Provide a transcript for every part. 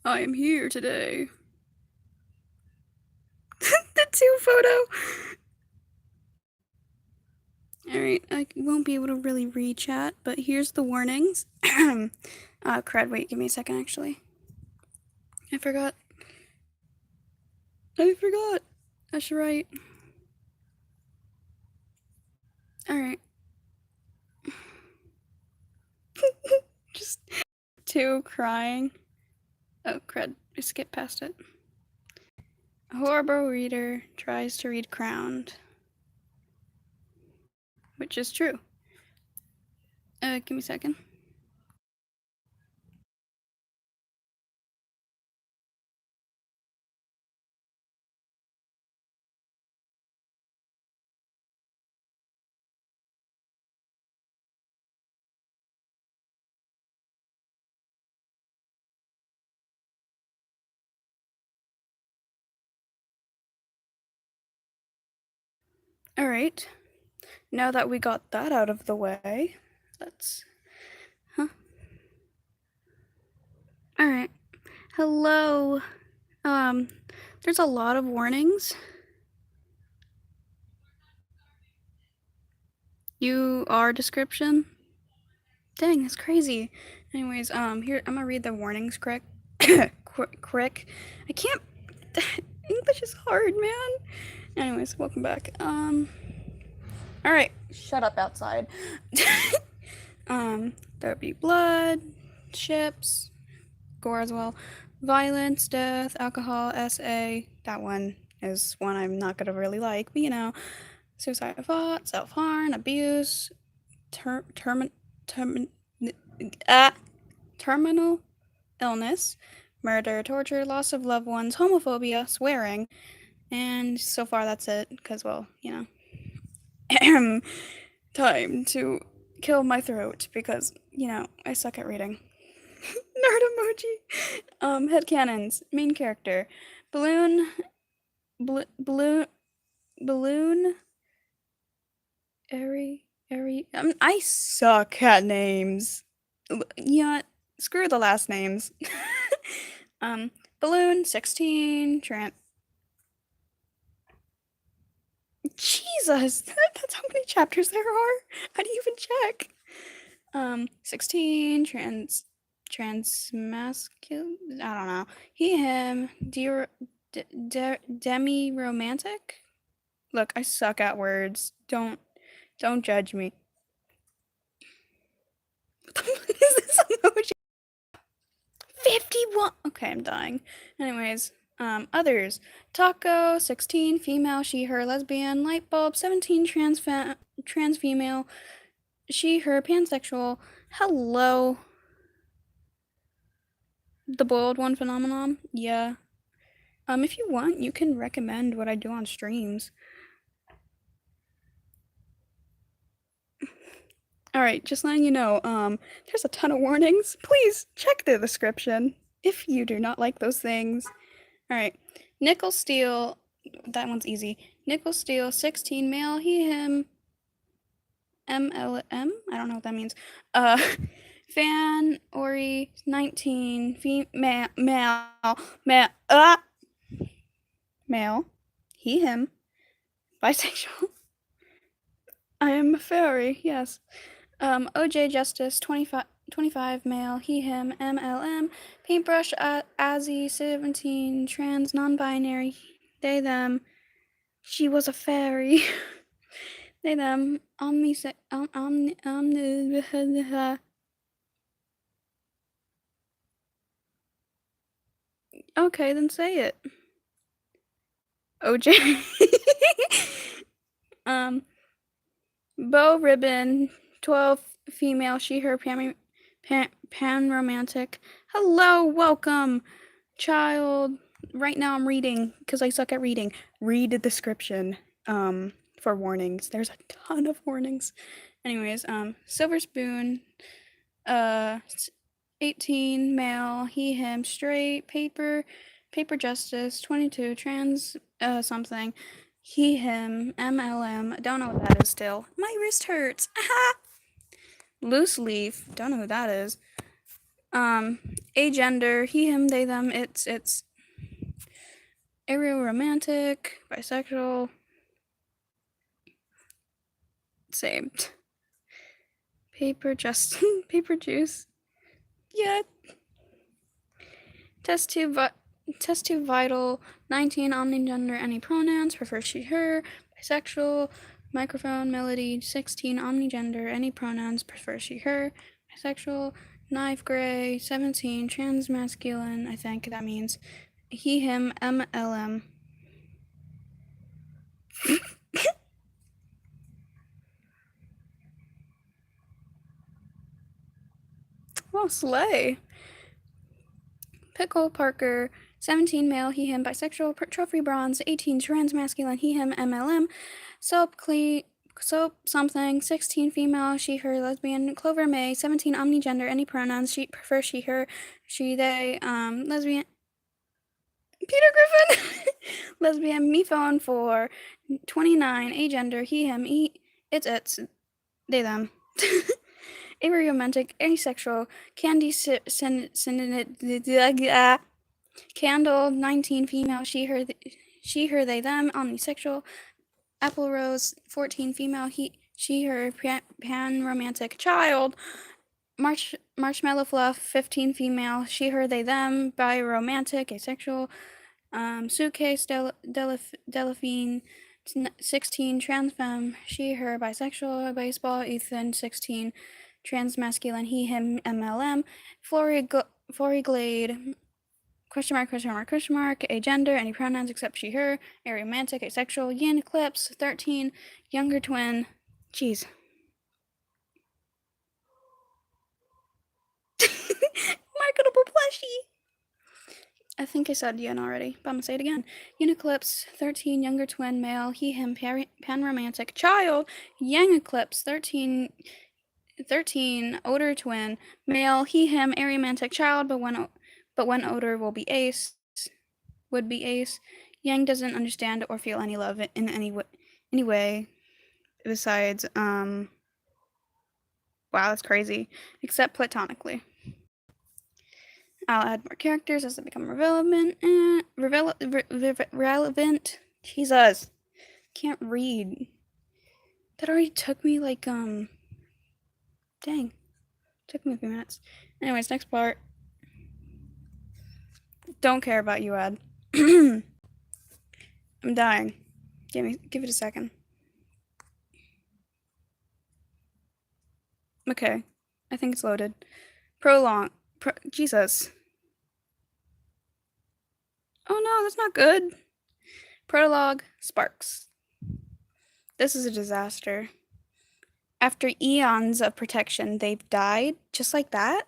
I am here today. The two photo. Alright, I won't be able to really read chat, but here's the warnings. Crud, wait, give me a second actually. I forgot. I should write. Alright. Just two crying. Oh, crud. I skipped past it. A horrible reader tries to read Crowned. Which is true. Give me a second. Alright. Now that we got that out of the way, let's... Alright. Hello. There's a lot of warnings. You are description? Dang, that's crazy. Anyways, here, I'm gonna read the warnings quick. Quick. I can't... English is hard, man. Anyways, welcome back. Alright. Shut up outside. There'd be blood, ships, gore as well, violence, death, alcohol, SA. That one is one I'm not gonna really like, but you know, suicide thought, self-harm, abuse, terminal illness, murder, torture, loss of loved ones, homophobia, swearing, and so far that's it, because, well, you know. Time to kill my throat, because, you know, I suck at reading. Nerd emoji. Headcanons. Main character. Balloon. Balloon. I suck at names. Yeah, screw the last names. Balloon, 16, Jesus, that's how many chapters there are? How do you even check? 16, transmasculine, I don't know. He, him, demi-romantic? Look, I suck at words. Don't judge me. What is this emoji? 51. Okay, I'm dying. Anyways, others. Taco, 16, female, she, her, lesbian, light bulb, 17, trans female, she, her, pansexual. Hello. The boiled one phenomenon? Yeah. If you want, you can recommend what I do on streams. Alright, just letting you know, there's a ton of warnings. Please check the description if you do not like those things. Alright. Nickel steel, that one's easy. Nickel steel, 16, male, he, him, MLM? I don't know what that means. Fan, Ori, 19, male, he, him, bisexual. I am a fairy, yes. OJ Justice, 25, male, he, him, MLM, paintbrush, Azzy, 17, trans, non-binary, they, them, she was a fairy, they, them, okay, then say it. OJ. Bow ribbon, 12, female, she, her, pan romantic. Hello, welcome, child. Right now I'm reading, because I suck at reading. Read the description, for warnings. There's a ton of warnings. Anyways, silver spoon, 18, male, he, him, straight, paper justice, 22, trans, something, he, him, MLM, don't know what that is still. My wrist hurts. Loose leaf, don't know who that is. agender, he, him, they, them, it's aromantic, bisexual, saved. Paper Justin, paper juice. Yeah. Test tube vital. 19 omnigender, any pronouns, prefer she, her, bisexual, microphone, melody. 16 omnigender, any pronouns, prefer she, her, bisexual, knife gray. 17 transmasculine, I think that means he, him, MLM. Oh, slay. Pickle Parker. 17 male, he, him, bisexual, trophy bronze. 18 transmasculine, he, him, MLM. Soap something. 16 female, she, her, lesbian. Clover May. 17 omnigender, any pronouns, she, prefer she, her, she, they, lesbian. Peter Griffin. Lesbian. Me phone for 29 agender, he, him, it's they, them. Aromantic, asexual, candy candle, 19 female, she, her, they, them, omnisexual. Apple Rose, 14 female, she, her, pan romantic. Child, Marshmallow Fluff, 15 female, she, her, they, them, bi romantic, asexual. Suitcase, Delphine, 16 trans femme, she, her, bisexual. Baseball, Ethan, 16 transmasculine, he, him, MLM. Flory Glade, question mark, agender, any pronouns except she, her, aromantic, asexual. Yin Eclipse, 13, younger twin. Jeez. Marketable plushie. I think I said yin already, but I'm gonna say it again. Yin Eclipse, 13, younger twin, male, he, him, pan-romantic. Child, Yang Eclipse, 13, older twin, male, he, him, aromantic. Child, but when older would be ace. Yang doesn't understand or feel any love in any way besides, wow, that's crazy, except platonically. I'll add more characters as they become relevant. Jesus, can't read. That already took me like dang, took me a few minutes. Anyways, next part. Don't care about you, Ed. I'm dying. Give it a second. Okay, I think it's loaded. Jesus. Oh no, that's not good. Prologue, Sparks. This is a disaster. After eons of protection, they've died just like that?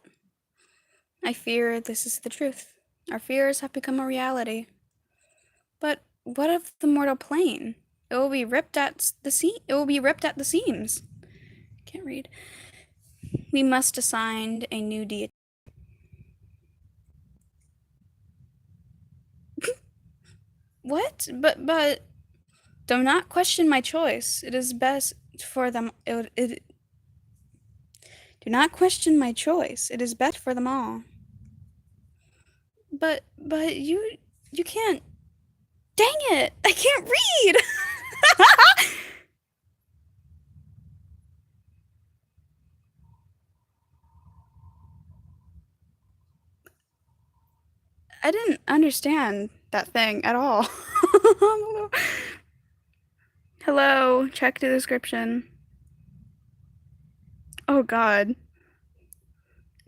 I fear this is the truth. Our fears have become a reality. But what of the mortal plane? It will be ripped at the seams. Can't read. We must assign a new deity. What? But do not question my choice. It is best for them. Do not question my choice. It is best for them all. But you can't. Dang it! I can't read. I didn't understand that thing at all. Hello, check the description. Oh god.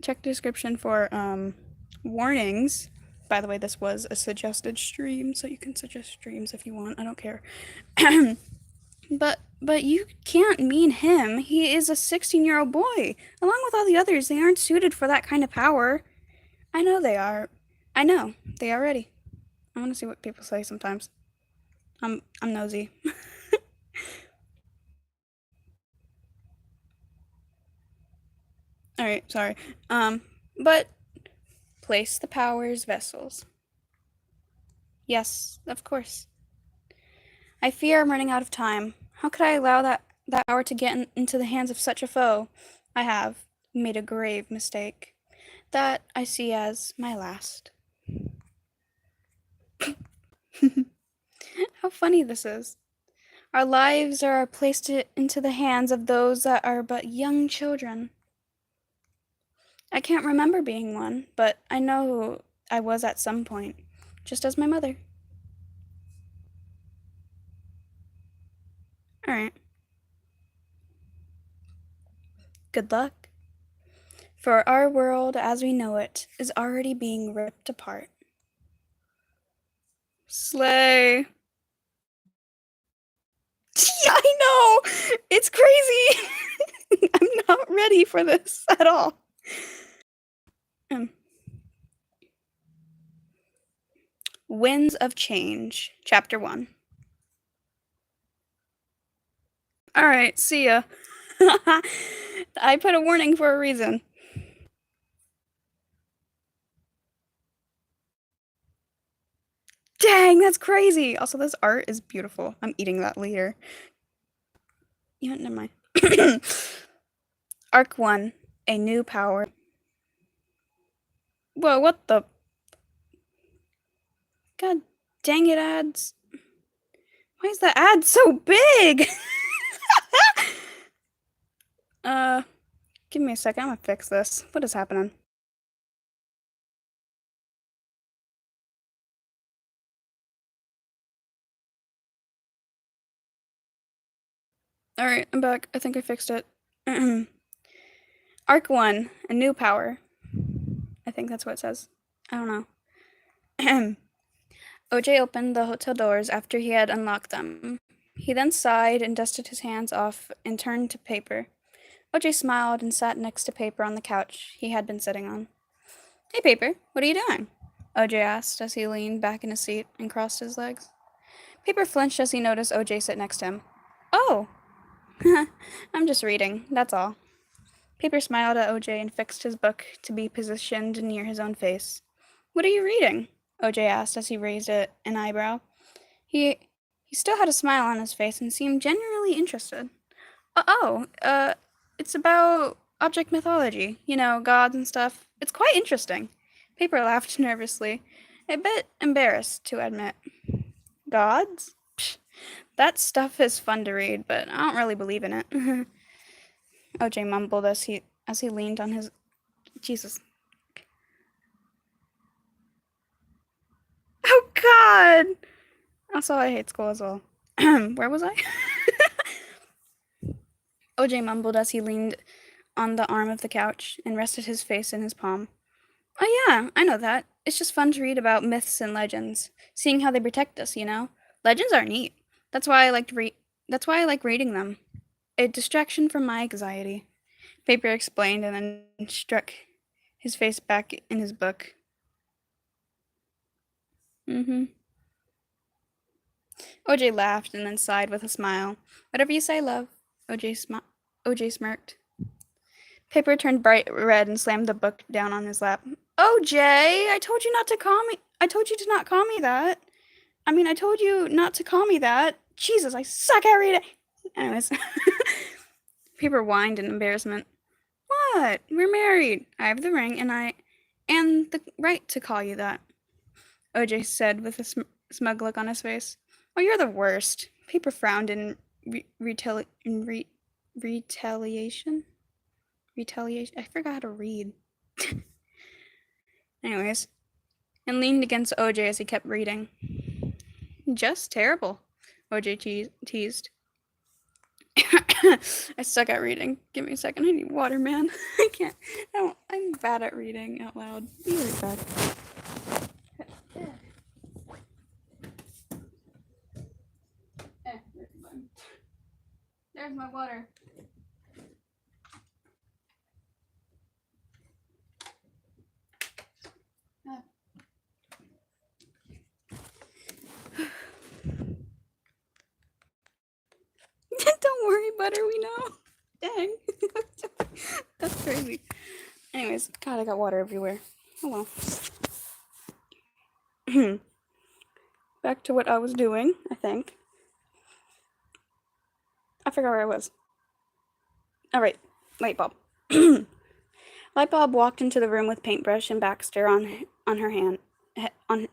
Check the description for warnings. By the way, this was a suggested stream, so you can suggest streams if you want. I don't care. But you can't mean him. He is a 16-year-old boy. Along with all the others, they aren't suited for that kind of power. I know they are. I know. They are ready. I want to see what people say sometimes. I'm nosy. Alright, sorry. But place the power's vessels. Yes, of course. I fear I'm running out of time. How could I allow that power to get into the hands of such a foe? I have made a grave mistake. That I see as my last. How funny this is. Our lives are placed into the hands of those that are but young children. I can't remember being one, but I know I was at some point, just as my mother. Alright. Good luck. For our world as we know it is already being ripped apart. Slay. Yeah, I know! It's crazy! I'm not ready for this at all. Winds of Change, Chapter 1. Alright, see ya. I put a warning for a reason. Dang, that's crazy! Also, this art is beautiful. I'm eating that later. Yeah, never mind. Arc 1, A New Power. Whoa, what the? God dang it, ads. Why is the ad so big? Give me a second. I'm gonna fix this. What is happening? Alright, I'm back. I think I fixed it. Arc 1, A New Power. I think that's what it says. I don't know. OJ opened the hotel doors after he had unlocked them. He then sighed and dusted his hands off and turned to Paper. OJ smiled and sat next to Paper on the couch he had been sitting on. Hey, Paper, what are you doing? OJ asked as he leaned back in his seat and crossed his legs. Paper flinched as he noticed OJ sit next to him. Oh! I'm just reading, that's all. Paper smiled at OJ and fixed his book to be positioned near his own face. What are you reading? OJ asked as he raised an eyebrow. He still had a smile on his face and seemed genuinely interested. It's about object mythology, you know, gods and stuff. It's quite interesting. Paper laughed nervously, a bit embarrassed to admit. Gods? Psh, that stuff is fun to read, but I don't really believe in it. OJ mumbled as he leaned on his Jesus. Oh God! Also, I hate school as well. Where was I? OJ mumbled as he leaned on the arm of the couch and rested his face in his palm. Oh yeah, I know that. It's just fun to read about myths and legends, seeing how they protect us, you know? Legends are neat. That's why I like reading them. A distraction from my anxiety. Paper explained and then struck his face back in his book. OJ laughed and then sighed with a smile. Whatever you say, love. OJ smirked. Paper turned bright red and slammed the book down on his lap. OJ, I told you not to call me. I told you to not call me that. I told you not to call me that. Jesus, I suck at reading. Anyways. Paper whined in embarrassment. What? We're married. I have the ring and the right to call you that. OJ said with a smug look on his face. Oh, you're the worst. Paper frowned in retaliation. Retaliation. I forgot how to read. Anyways, and leaned against OJ as he kept reading. Just terrible, OJ teased. I suck at reading. Give me a second. I need water, man. I can't. I'm bad at reading out loud. Be right back. There's my water. Don't worry, Butter, we know. Dang. That's crazy. Anyways, God, I got water everywhere. Oh well. Back to what I was doing, I think. I forgot where I was. Alright, light bulb. Lightbulb walked into the room with Paintbrush and Baxter on her hand, on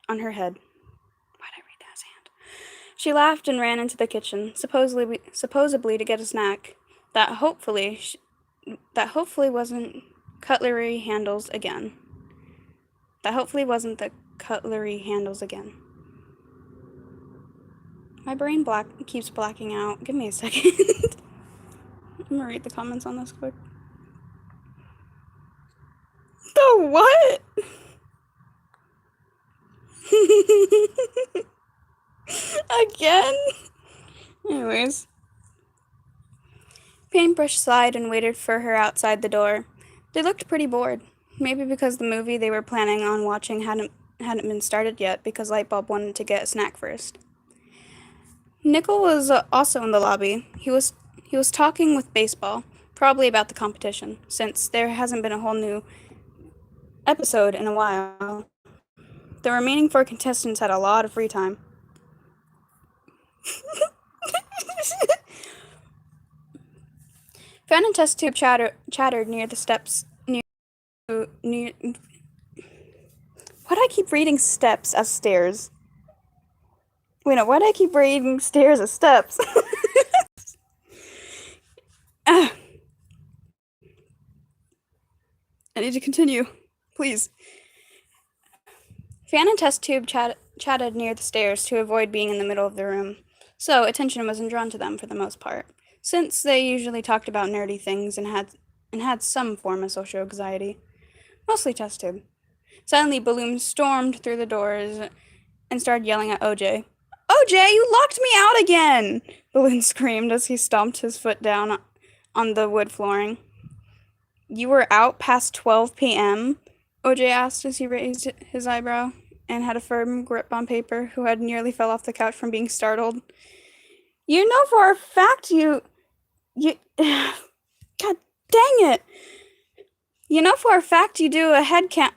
her head. Why'd I read that as hand? She laughed and ran into the kitchen, supposedly to get a snack that hopefully wasn't cutlery handles again. That hopefully wasn't the cutlery handles again. My brain keeps blacking out. Give me a second. I'm gonna read the comments on this quick. The what? Again? Anyways. Paintbrush sighed and waited for her outside the door. They looked pretty bored. Maybe because the movie they were planning on watching hadn't been started yet, because Lightbulb wanted to get a snack first. Nickel was also in the lobby. He was talking with Baseball, probably about the competition, since there hasn't been a whole new episode in a while. The remaining 4 contestants had a lot of free time. Fan and Test Tube chattered near the steps. Why do I keep reading steps as stairs? Wait, no, why do I keep reading stairs as steps? I need to continue. Please. Fan and Test Tube chatted near the stairs to avoid being in the middle of the room, so attention wasn't drawn to them for the most part, since they usually talked about nerdy things and had some form of social anxiety. Mostly Test Tube. Suddenly, Balloon stormed through the doors and started yelling at OJ. OJ, you locked me out again! Balloon screamed as he stomped his foot down on the wood flooring. You were out past 12 p.m.? OJ asked as he raised his eyebrow and had a firm grip on Paper, who had nearly fell off the couch from being startled. You know for a fact you... God dang it! You know for a fact you do a head count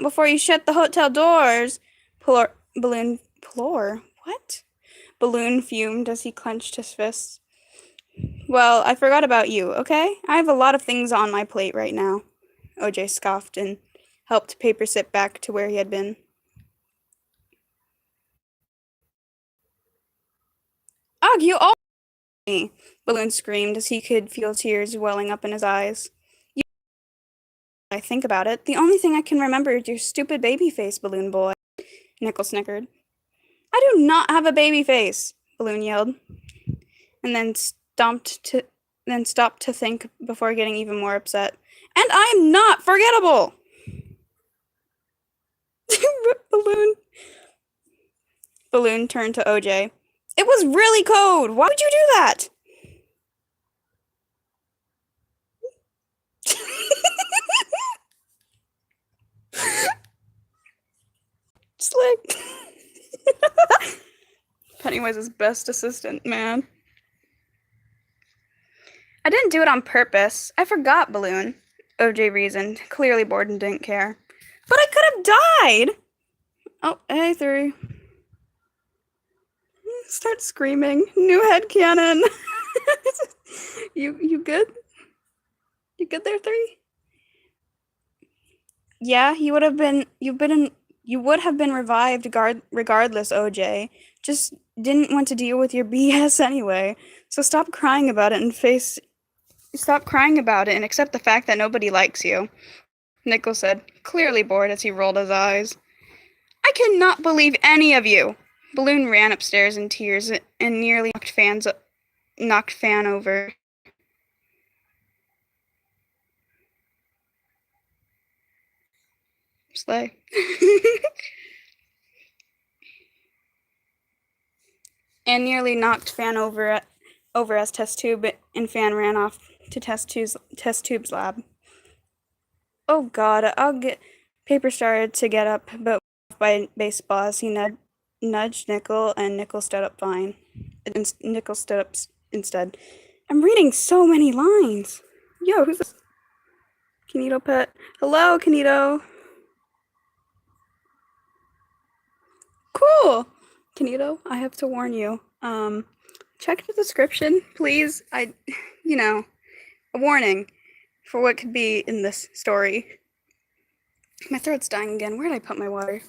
before you shut the hotel doors. Balloon fumed as he clenched his fists. Well, I forgot about you, okay? I have a lot of things on my plate right now. OJ scoffed and helped Paper sit back to where he had been. Ugh, you all me! Balloon screamed as he could feel tears welling up in his eyes. I think about it. The only thing I can remember is your stupid baby face, Balloon boy. Nickel snickered. I do not have a baby face, Balloon yelled, and then stopped to think before getting even more upset. And I'm not forgettable! Rip Balloon. Balloon turned to OJ. It was really cold! Why would you do that? Slick. Pennywise's best assistant, man. I didn't do it on purpose. I forgot, Balloon. OJ reasoned, clearly bored and didn't care. But I could have died! Oh, hey, 3. Start screaming. New headcanon. You good? You good there, 3? Yeah, you would have been revived regardless, OJ. Just didn't want to deal with your BS anyway. So stop crying about it and accept the fact that nobody likes you. Nickel said, clearly bored as he rolled his eyes. I cannot believe any of you. Balloon ran upstairs in tears and nearly knocked Fan over. Slay. And nearly knocked Fan over as Test Tube, and Fan ran off to Test Tube's lab. Oh God, I'll get... Paper started to get up, but by Baseball as he nudged Nickel, and Nickel stood up fine. Nickel stood up instead. I'm reading so many lines. Yo, who's this? Kinito Pet. Hello, Kinito. Cool. Kinito, I have to warn you. Check the description, please. A warning. for what could be in this story. My throat's dying again. Where did I put my water?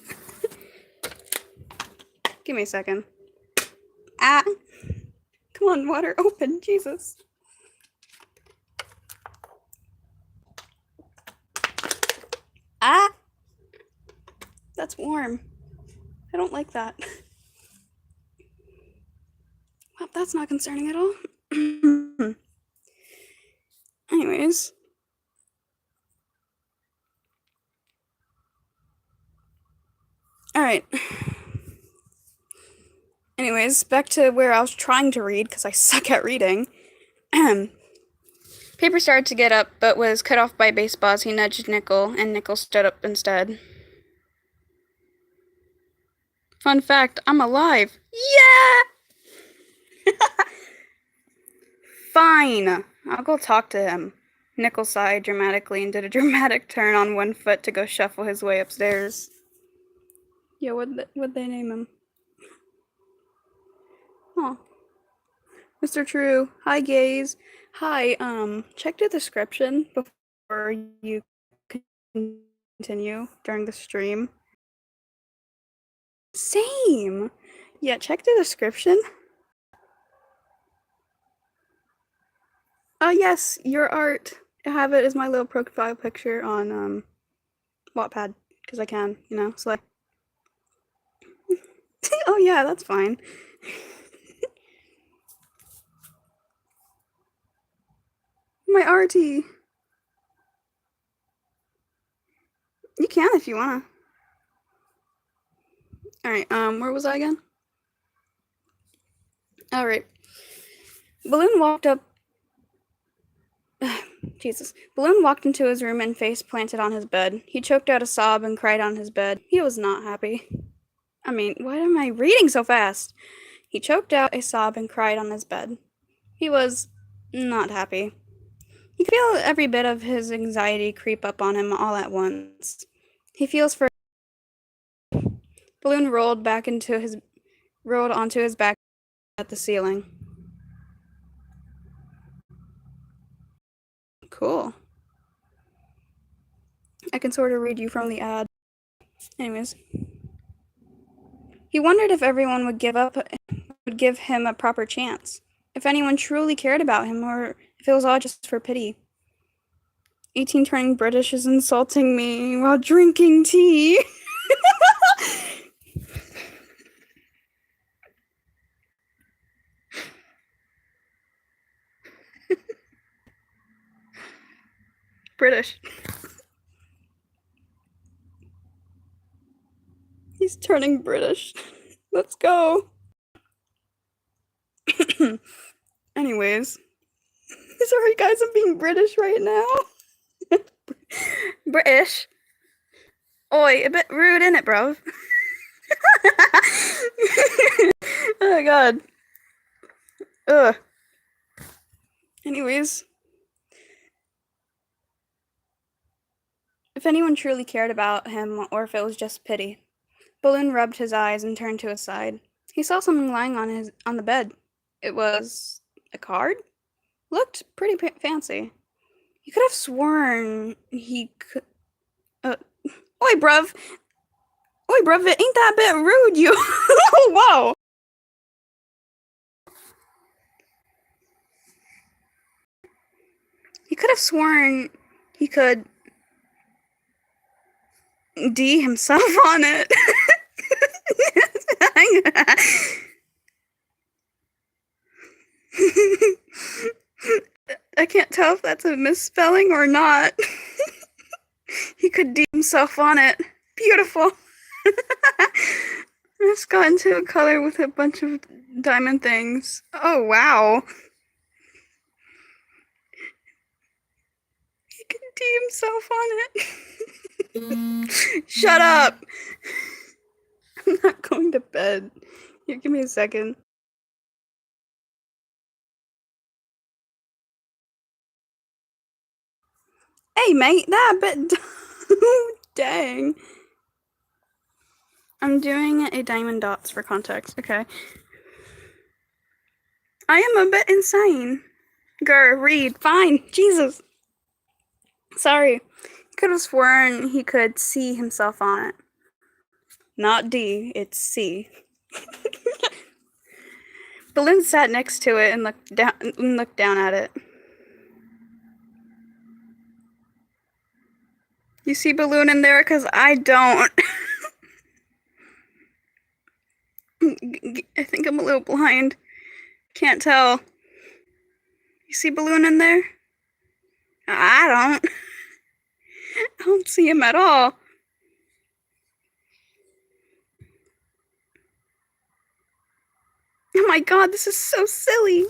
Give me a second. Ah! Come on, water, open, Jesus. Ah! That's warm. I don't like that. Well, that's not concerning at all. Anyways. Alright. Anyways, back to where I was trying to read, because I suck at reading. Paper started to get up, but was cut off by baseball as he nudged Nickel, and Nickel stood up instead. Fun fact, I'm alive. Yeah! Fine. I'll go talk to him. Nickel sighed dramatically and did a dramatic turn on one foot to go shuffle his way upstairs. Yeah, what'd they name him? Oh. Mr. True. Hi, gays. Hi, check the description before you continue during the stream. Same! Yeah, check the description. Yes, your art. I have it as my little profile picture on, Wattpad, because I can, you know, so like... Oh yeah, that's fine. My arty. You can if you wanna. Alright, where was I again? Alright. Balloon walked up... Jesus. Balloon walked into his room and face planted on his bed. He choked out a sob and cried on his bed. He was not happy. I mean, why am I reading so fast? He choked out a sob and cried on his bed. He was not happy. He could feel every bit of his anxiety creep up on him all at once. He feels for... Balloon rolled onto his back at the ceiling. Cool. I can sort of read you from the ad. Anyways. He wondered if everyone would give him a proper chance. If anyone truly cared about him, or if it was all just for pity. 18 turning British is insulting me while drinking tea. British. He's turning British. Let's go. Anyways. Sorry guys, I'm being British right now. British. Oi, a bit rude, innit, bro? Oh my god. Ugh. Anyways. If anyone truly cared about him, or if it was just pity. Balloon rubbed his eyes and turned to his side. He saw something lying on the bed. It was a card? Looked pretty fancy. You could have sworn he could... Oi, bruv! Oi, bruv, it ain't that bit rude, you... Oh, wow! He could have sworn he could... D himself on it. I can't tell if that's a misspelling or not. He could D himself on it. Beautiful. It's got into a color with a bunch of diamond things. Oh, wow. He could D himself on it. Shut up. I'm not going to bed. Here, give me a second. Hey, mate, that bit... Dang. I'm doing a diamond dots for context, okay. I am a bit insane. Grr, read, fine, Jesus. Sorry. Could have sworn he could see himself on it. Not D, it's C. Balloon sat next to it and looked down at it. You see Balloon in there? Because I don't. I think I'm a little blind. Can't tell. You see Balloon in there? I don't. I don't see him at all. Oh my god, this is so silly.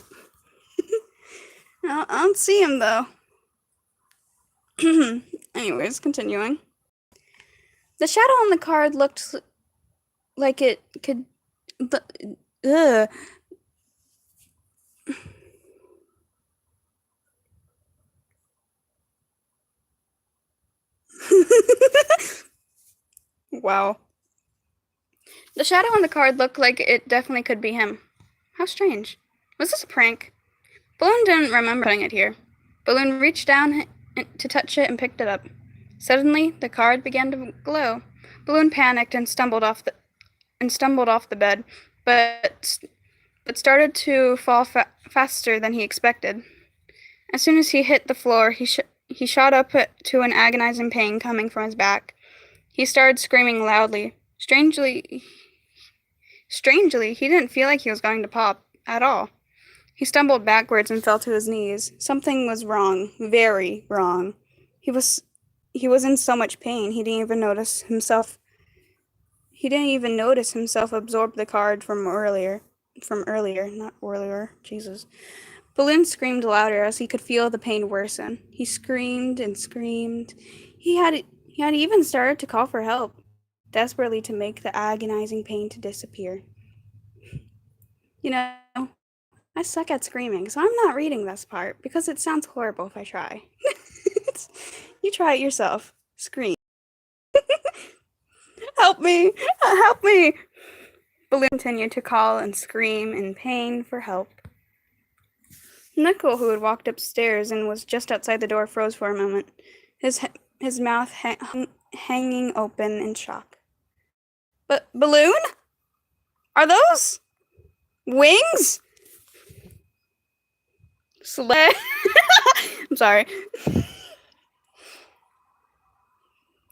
I don't see him though. Anyways, continuing. The shadow on the card looked like it could. Ugh. Wow. The shadow on the card looked like it definitely could be him. How strange. Was this a prank? Balloon didn't remember putting it here. Balloon reached down to touch it and picked it up. Suddenly, the card began to glow. Balloon panicked and stumbled off the bed, but started to fall faster than he expected. As soon as he hit the floor, he shot up to an agonizing pain coming from his back. He started screaming loudly. Strangely, he didn't feel like he was going to pop at all. He stumbled backwards and fell to his knees. Something was wrong, very wrong. He was in so much pain, he didn't even notice himself absorb the card from earlier, not earlier, Jesus. Balloon screamed louder as he could feel the pain worsen. He screamed and screamed. He had even started to call for help, desperately to make the agonizing pain to disappear. You know, I suck at screaming, so I'm not reading this part because it sounds horrible if I try. You try it yourself. Scream. Help me! Help me! Balloon continued to call and scream in pain for help. Nickel, who had walked upstairs and was just outside the door, froze for a moment, his mouth hanging open in shock. But Balloon? Are those wings? Sled. I'm sorry.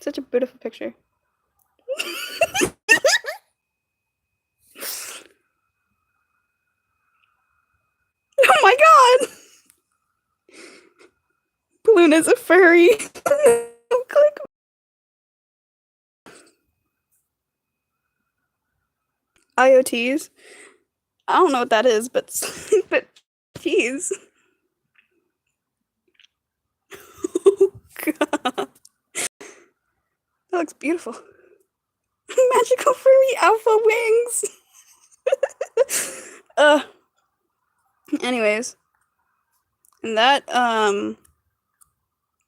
Such a beautiful picture. Oh my god! Balloon is a furry. Click. IoTs. I don't know what that is, but jeez. Oh god. That looks beautiful. Magical furry alpha wings. Anyways. And that, I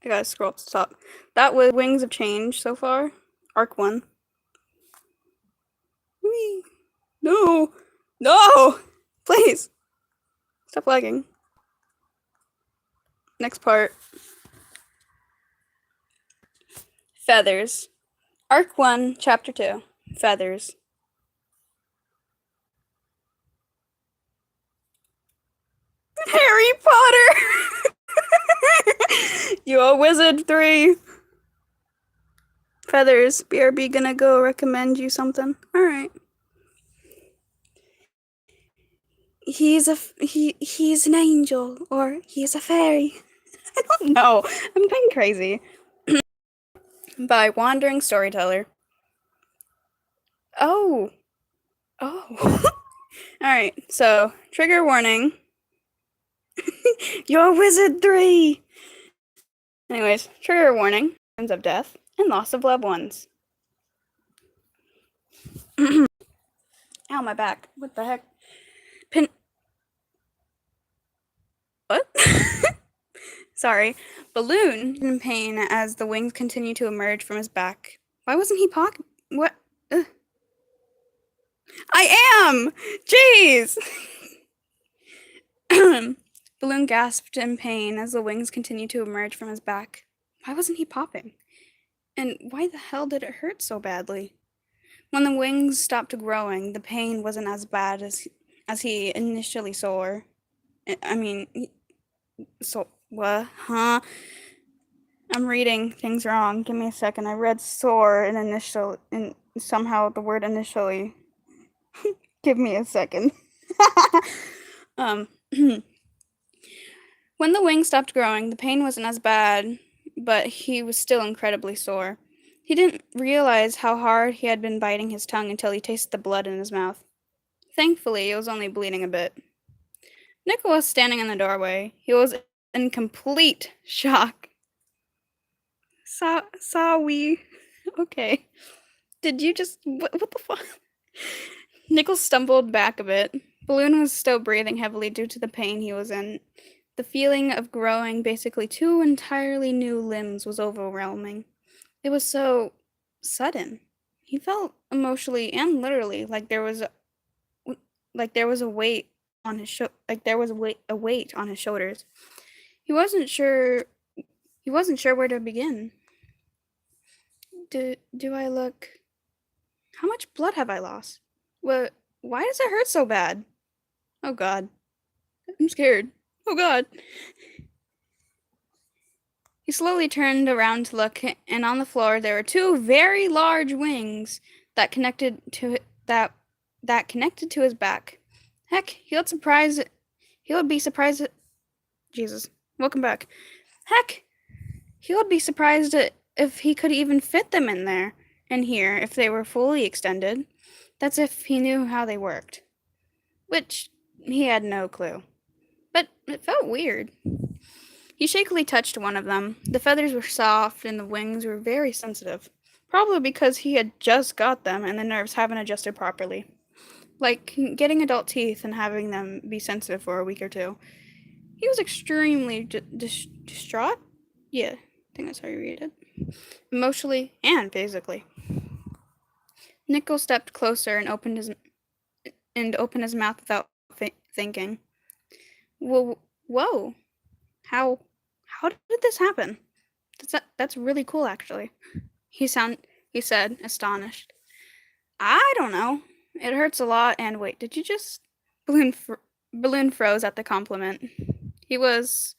gotta scroll up to the top. That was Wings of Change so far. Arc 1. Whee! No! No! Please! Stop lagging. Next part. Feathers. Arc 1, Chapter 2. Feathers. Harry Potter! You a wizard 3. Feathers. BRB gonna go recommend you something? Alright. He's an angel, or he's a fairy. I don't know. I'm going crazy. By Wandering Storyteller. Oh. Alright, so, trigger warning. You're a wizard 3! Anyways, trigger warning. Signs of death and loss of loved ones. Ow, my back. What the heck? What? Sorry. Balloon in pain as the wings continue to emerge from his back. Why wasn't he what? I am! Jeez! Balloon gasped in pain as the wings continued to emerge from his back. Why wasn't he popping? And why the hell did it hurt so badly? When the wings stopped growing, the pain wasn't as bad as he initially saw. I mean, so what? Huh? I'm reading things wrong. Give me a second. I read sore and initial, and somehow the word initially. Give me a second. um, when the wings stopped growing, the pain wasn't as bad, but he was still incredibly sore. He didn't realize how hard he had been biting his tongue until he tasted the blood in his mouth. Thankfully, it was only bleeding a bit. Nickel was standing in the doorway. He was in complete shock. Saw we. Okay. Did you just. What the fuck? Nickel stumbled back a bit. Balloon was still breathing heavily due to the pain he was in. The feeling of growing basically two entirely new limbs was overwhelming. It was so sudden. He felt emotionally and literally like there was a weight on his a weight on his shoulders. He wasn't sure where to begin. Do I look? How much blood have I lost? What? Why does it hurt so bad? Oh God, I'm scared. Oh God. He slowly turned around to look, and on the floor there were two very large wings that connected to his back. Heck, he would be surprised. Jesus, welcome back. Heck, he would be surprised if he could even fit them in here if they were fully extended. That's if he knew how they worked. Which he had no clue. But it felt weird. He shakily touched one of them. The feathers were soft and the wings were very sensitive. Probably because he had just got them and the nerves haven't adjusted properly. Like getting adult teeth and having them be sensitive for a week or two. He was extremely distraught. Yeah, I think that's how you read it. Emotionally and physically. Nickel stepped closer and opened his mouth without thinking. Whoa! How did this happen? That's really cool, actually. He said, astonished. I don't know. It hurts a lot. And wait, did you just? Balloon froze at the compliment. He was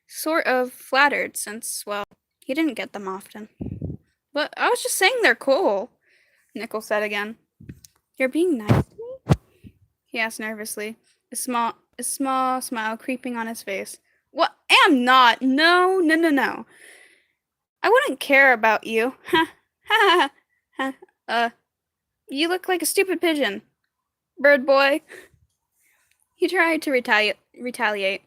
sort of flattered since, well, he didn't get them often. But I was just saying they're cool, Nickel said again. You're being nice to me? He asked nervously, a small smile creeping on his face. What? Am not. No. I wouldn't care about you. Ha ha ha. You look like a stupid pigeon, bird boy. He tried to retaliate.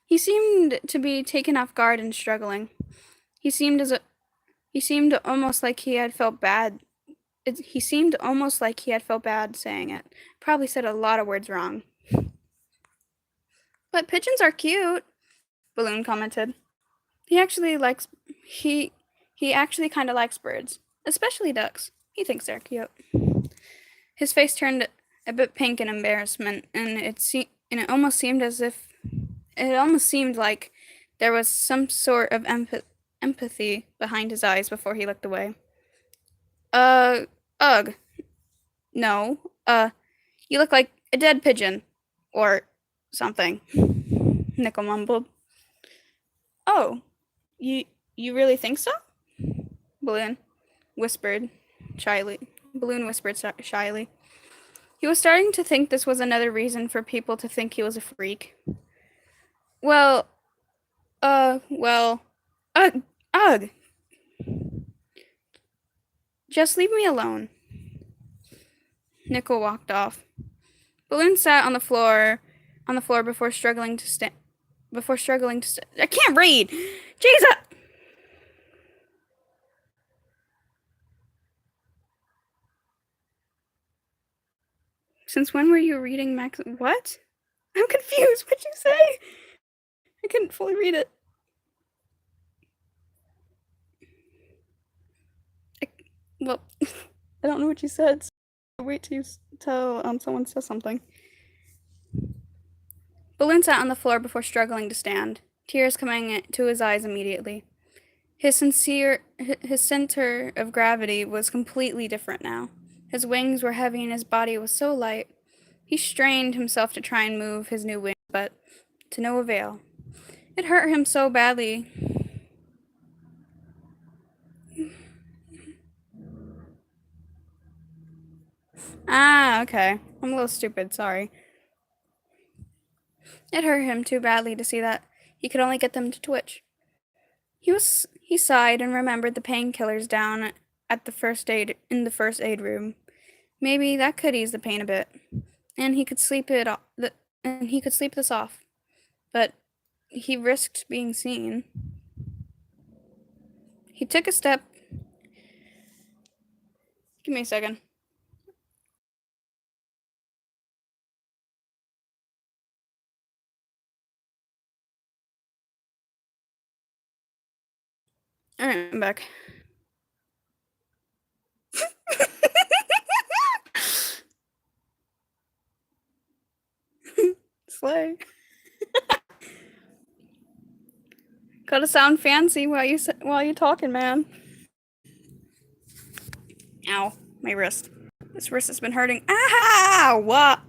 He seemed to be taken off guard and struggling. He seemed almost like he had felt bad. He seemed almost like he had felt bad saying it. Probably said a lot of words wrong. But pigeons are cute, Balloon commented. He actually kind of likes birds, especially ducks. He thinks they're cute. His face turned a bit pink in embarrassment, and it almost seemed like there was some sort of empathy behind his eyes before he looked away. Ugh. No. You look like a dead pigeon. Or something. Nickel mumbled. Oh, you really think so? Balloon whispered shyly. He was starting to think this was another reason for people to think he was a freak. Well, ugh. Just leave me alone. Nickel walked off. Balloon sat on the floor before struggling to stand. I can't read! Jesus! Since when were you reading Max? What? I'm confused. What'd you say? I couldn't fully read it. Well, I don't know what you said. So wait till someone says something. Balloon sat on the floor before struggling to stand, tears coming to his eyes immediately. His center of gravity was completely different now. His wings were heavy and his body was so light. He strained himself to try and move his new wings, but to no avail. It hurt him so badly. Ah, okay. I'm a little stupid, sorry. It hurt him too badly to see that he could only get them to twitch. He sighed and remembered the painkillers down at the first aid room. Maybe that could ease the pain a bit, and he could sleep this off. But he risked being seen. He took a step. Give me a second. Alright, I'm back. Slay. Gotta sound fancy while you talking, man. Ow, my wrist. This wrist has been hurting. Ah, what?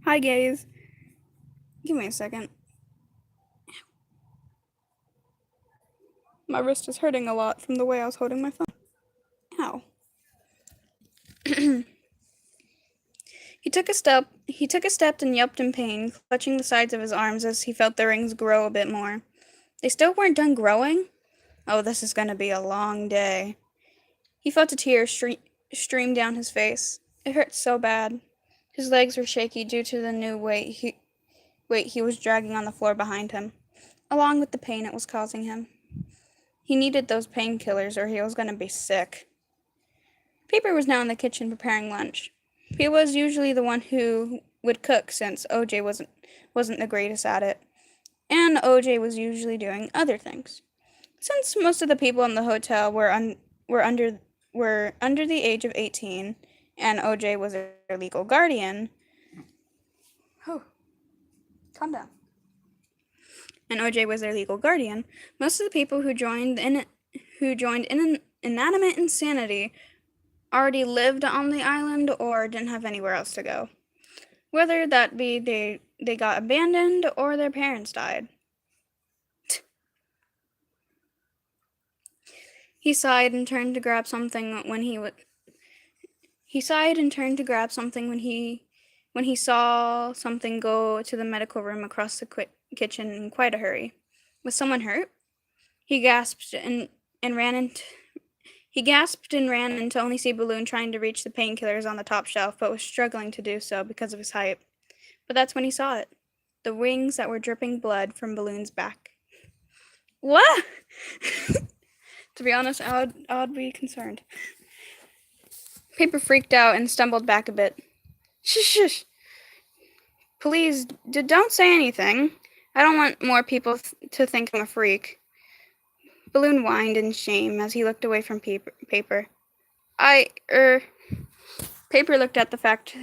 Hi, gays. Give me a second. My wrist is hurting a lot from the way I was holding my phone. Ow. He took a step and yelped in pain, clutching the sides of his arms as he felt the rings grow a bit more. They still weren't done growing? Oh, this is gonna be a long day. He felt a tear stream down his face. It hurt so bad. His legs were shaky due to the new weight he was dragging on the floor behind him, along with the pain it was causing him. He needed those painkillers or he was gonna be sick. Paper was now in the kitchen preparing lunch. He was usually the one who would cook since OJ wasn't the greatest at it, and OJ was usually doing other things. Since most of the people in the hotel were under the age of 18, and OJ was their legal guardian. Oh, calm down. And OJ was their legal guardian. Most of the people who joined in inanimate insanity already lived on the island or didn't have anywhere else to go. Whether that be they got abandoned or their parents died. He sighed and turned to grab something when he saw something go to the medical room across the kitchen in quite a hurry. Was someone hurt? He gasped and ran to only see Balloon trying to reach the painkillers on the top shelf, but was struggling to do so because of his height. But that's when he saw it. The wings that were dripping blood from Balloon's back. What? To be honest, I would be concerned. Paper freaked out and stumbled back a bit. Shush. Please, don't say anything. I don't want more people to think I'm a freak. Balloon whined in shame as he looked away from Paper. Paper looked at the fact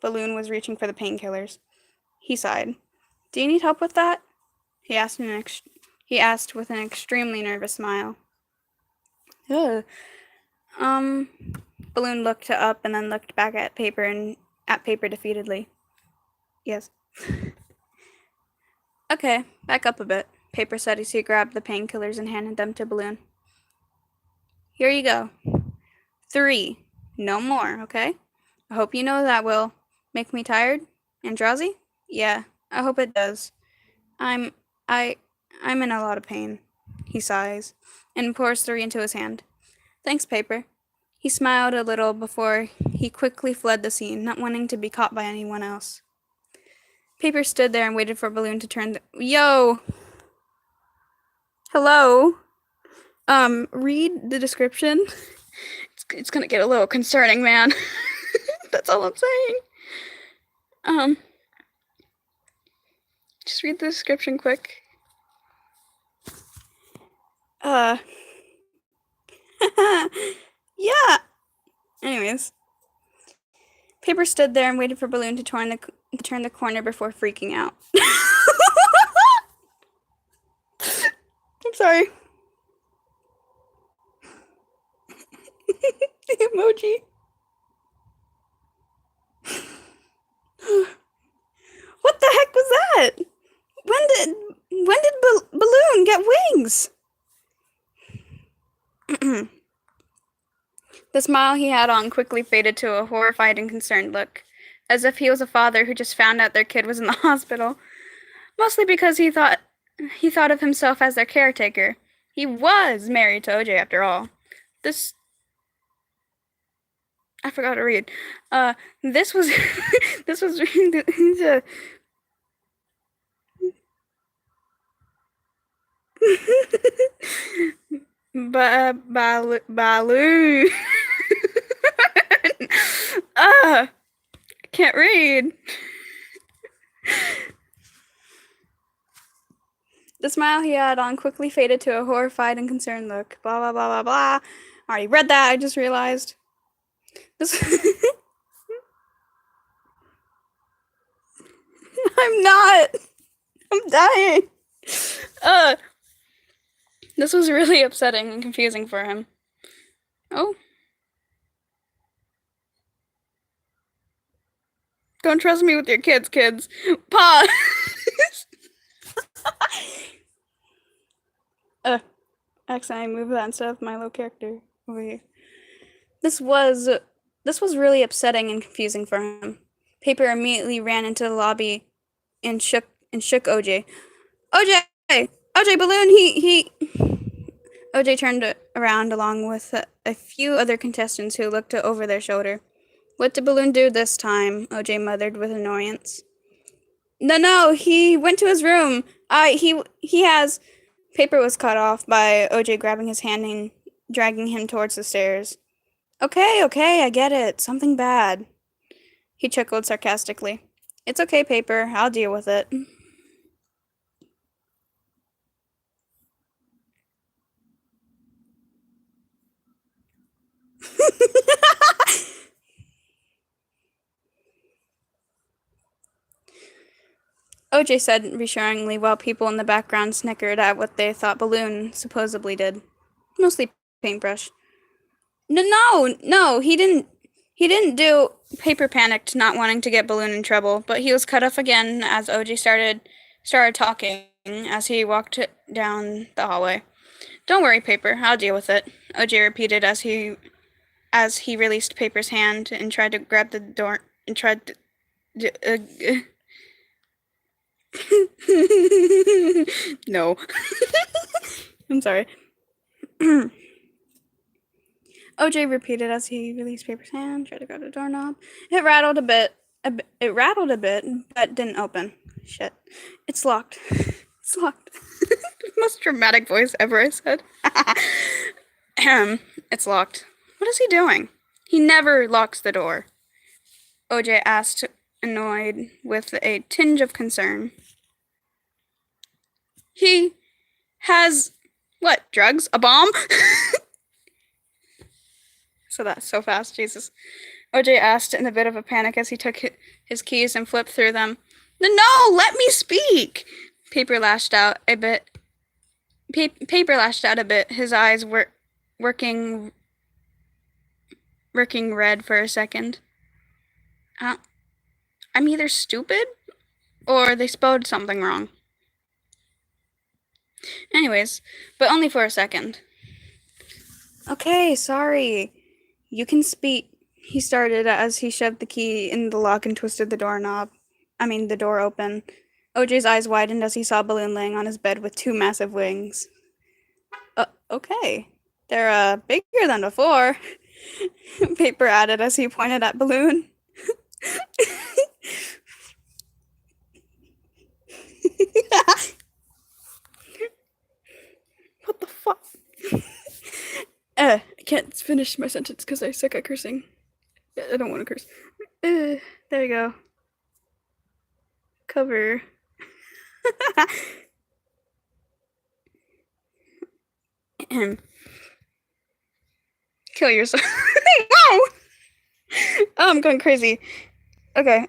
Balloon was reaching for the painkillers. He sighed. Do you need help with that? He asked with an extremely nervous smile. Ugh. Balloon looked up and then looked back at Paper defeatedly. Yes. Okay, back up a bit, Paper said as he grabbed the painkillers and handed them to Balloon. Here you go. 3. No more, okay? I hope you know that will make me tired and drowsy? Yeah, I hope it does. I'm in a lot of pain, he sighs, and pours 3 into his hand. Thanks, Paper. He smiled a little before he quickly fled the scene, not wanting to be caught by anyone else. Paper stood there and waited for Balloon to turn Yo! Hello? Read the description. It's gonna get a little concerning, man. That's all I'm saying. Just read the description quick. Yeah! Anyways. Paper stood there and waited for Balloon to Turn the corner before freaking out. I'm sorry. The emoji. What the heck was that? When did Balloon get wings? The smile he had on quickly faded to a horrified and concerned look, as if he was a father who just found out their kid was in the hospital. Mostly because he thought of himself as their caretaker. He was married to OJ after all. This I forgot to read. This was this was Baloo. Can't read. The smile he had on quickly faded to a horrified and concerned look. Blah, blah, blah, blah, blah. I already read that, I just realized. This... I'm not. I'm dying. This was really upsetting and confusing for him. Oh. Don't trust me with your kids. Pause. Accidentally moved that instead of my little character over here. This was really upsetting and confusing for him. Paper immediately ran into the lobby and shook OJ. OJ Balloon, he OJ turned around along with a few other contestants who looked over their shoulder. What did Balloon do this time? OJ muttered with annoyance. No, he went to his room. He has... Paper was cut off by OJ grabbing his hand and dragging him towards the stairs. Okay, I get it. Something bad. He chuckled sarcastically. It's okay, Paper. I'll deal with it. OJ said reassuringly while people in the background snickered at what they thought Balloon supposedly did. Mostly paintbrush. No, he didn't do... Paper panicked, not wanting to get Balloon in trouble, but he was cut off again as OJ started talking as he walked down the hallway. Don't worry, Paper, I'll deal with it, OJ repeated as he released Paper's hand and tried to grab the door and tried to... No. I'm sorry. OJ repeated as he released Paper's hand, tried to grab the doorknob. It rattled a bit, but didn't open. Shit. It's locked. It's locked. Most dramatic voice ever, I said. It's locked. What is he doing? He never locks the door. OJ asked, annoyed with a tinge of concern. He has... What, drugs? A bomb? So that's so fast, Jesus. OJ asked in a bit of a panic as he took his keys and flipped through them. No, let me speak! Paper lashed out a bit. His eyes were working red for a second. I'm either stupid or they spelled something wrong. Anyways, but only for a second. Okay, sorry. You can speak, he started as he shoved the key in the lock and twisted the door open. OJ's eyes widened as he saw Balloon laying on his bed with two massive wings. Okay. They're, bigger than before, Paper added as he pointed at Balloon. What the fuck? I can't finish my sentence because I suck at cursing. I don't want to curse. There we go. Cover. Kill yourself. Wow! Oh, I'm going crazy. Okay,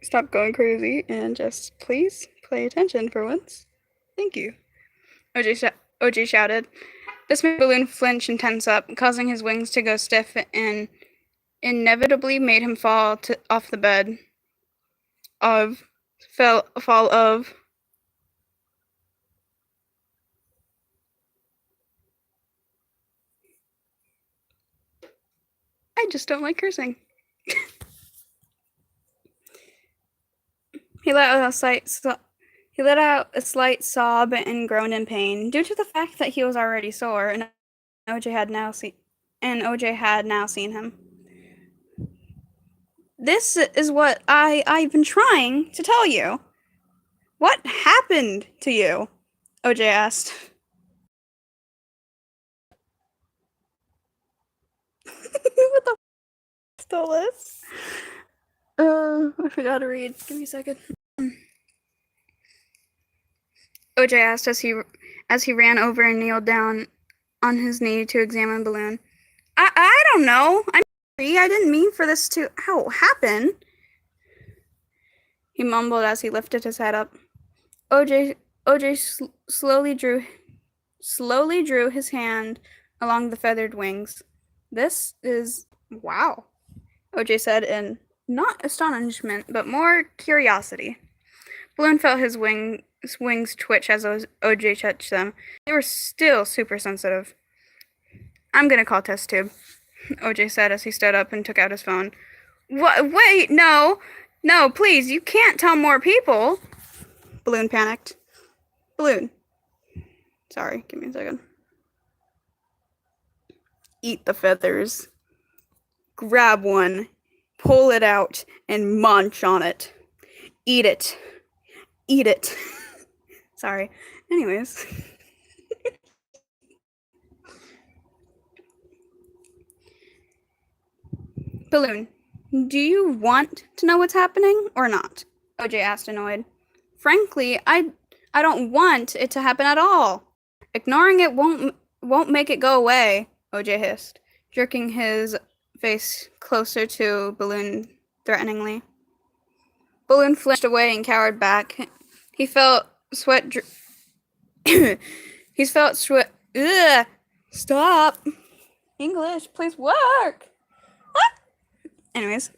stop going crazy and just please pay attention for once. Thank you. OJ shouted. This made Balloon flinch and tense up, causing his wings to go stiff and inevitably made him off the bed. Fall of. I just don't like cursing. He let out a slight sob and groaned in pain, due to the fact that he was already sore, and OJ had now seen him. This is what I've been trying to tell you. What happened to you? OJ asked. What the stole this? I forgot to read. Give me a second. OJ asked as he ran over and kneeled down on his knee to examine Balloon. I don't know. I'm sorry. I didn't mean for this to happen. He mumbled as he lifted his head up. OJ slowly drew his hand along the feathered wings. This is wow, OJ said in not astonishment, but more curiosity. Balloon felt his wings twitch as OJ touched them. They were still super sensitive. I'm gonna call test tube, OJ said as he stood up and took out his phone. Wait, no, please, you can't tell more people. Balloon panicked. Balloon. Sorry, give me a second. Eat the feathers. Grab one, pull it out, and munch on it. Eat it. Sorry. Anyways. Balloon, do you want to know what's happening or not? OJ asked, annoyed. Frankly, I don't want it to happen at all. Ignoring it won't make it go away, OJ hissed, jerking his face closer to Balloon threateningly. Balloon flinched away and cowered back. He felt sweat. Ugh! Stop. English, please work. Anyways,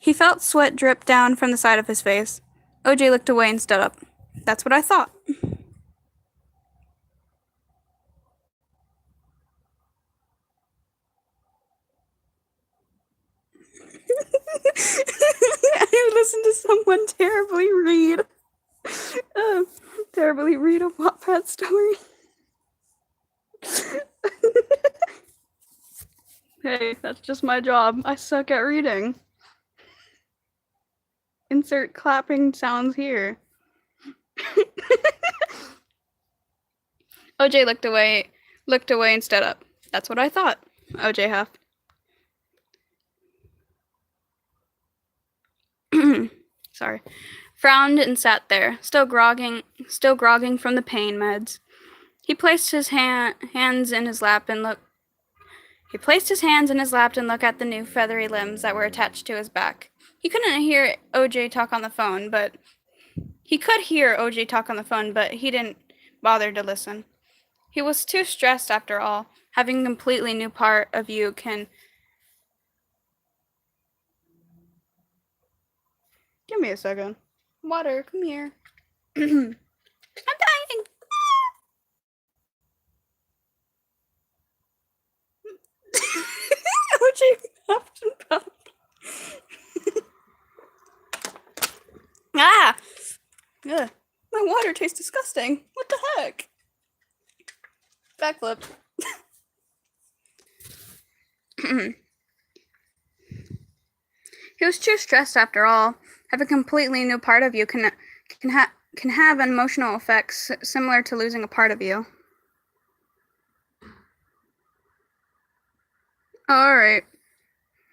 he felt sweat drip down from the side of his face. OJ looked away and stood up. That's what I thought. I listened to someone terribly read a Wattpad story. Hey, that's just my job. I suck at reading. Insert clapping sounds here. OJ looked away and stood up. That's what I thought, OJ huffed. Sorry. Frowned and sat there, still grogging from the pain meds. He placed his hands in his lap and looked at the new feathery limbs that were attached to his back. He couldn't hear OJ talk on the phone, but he didn't bother to listen. He was too stressed after all. Having a completely new part of you can... Give me a second. Water, come here. I'm dying. OJ puffed and puffed. Ah! Ugh. My water tastes disgusting. What the heck? Backflip. He was too stressed after all. Have a completely new part of you can have emotional effects similar to losing a part of you. Alright.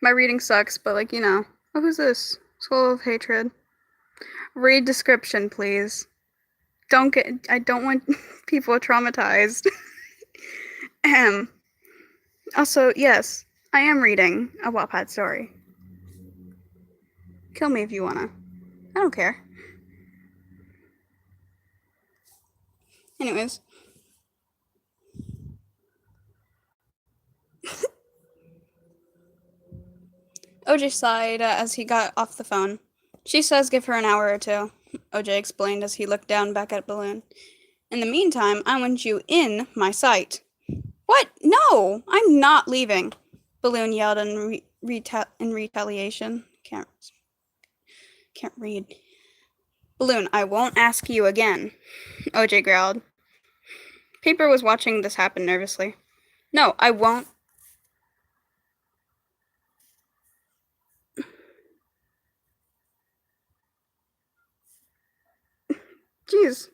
My reading sucks, but oh, who's this? It's full of hatred. Read description, please. I don't want people traumatized. Also, yes, I am reading a Wattpad story. Kill me if you wanna. I don't care. Anyways. OJ sighed as he got off the phone. She says give her an hour or two, OJ explained as he looked down back at Balloon. In the meantime, I want you in my sight. What? No! I'm not leaving, Balloon yelled in retaliation. Can't read. Balloon, I won't ask you again, OJ growled. Paper was watching this happen nervously. No, I won't. Jeez.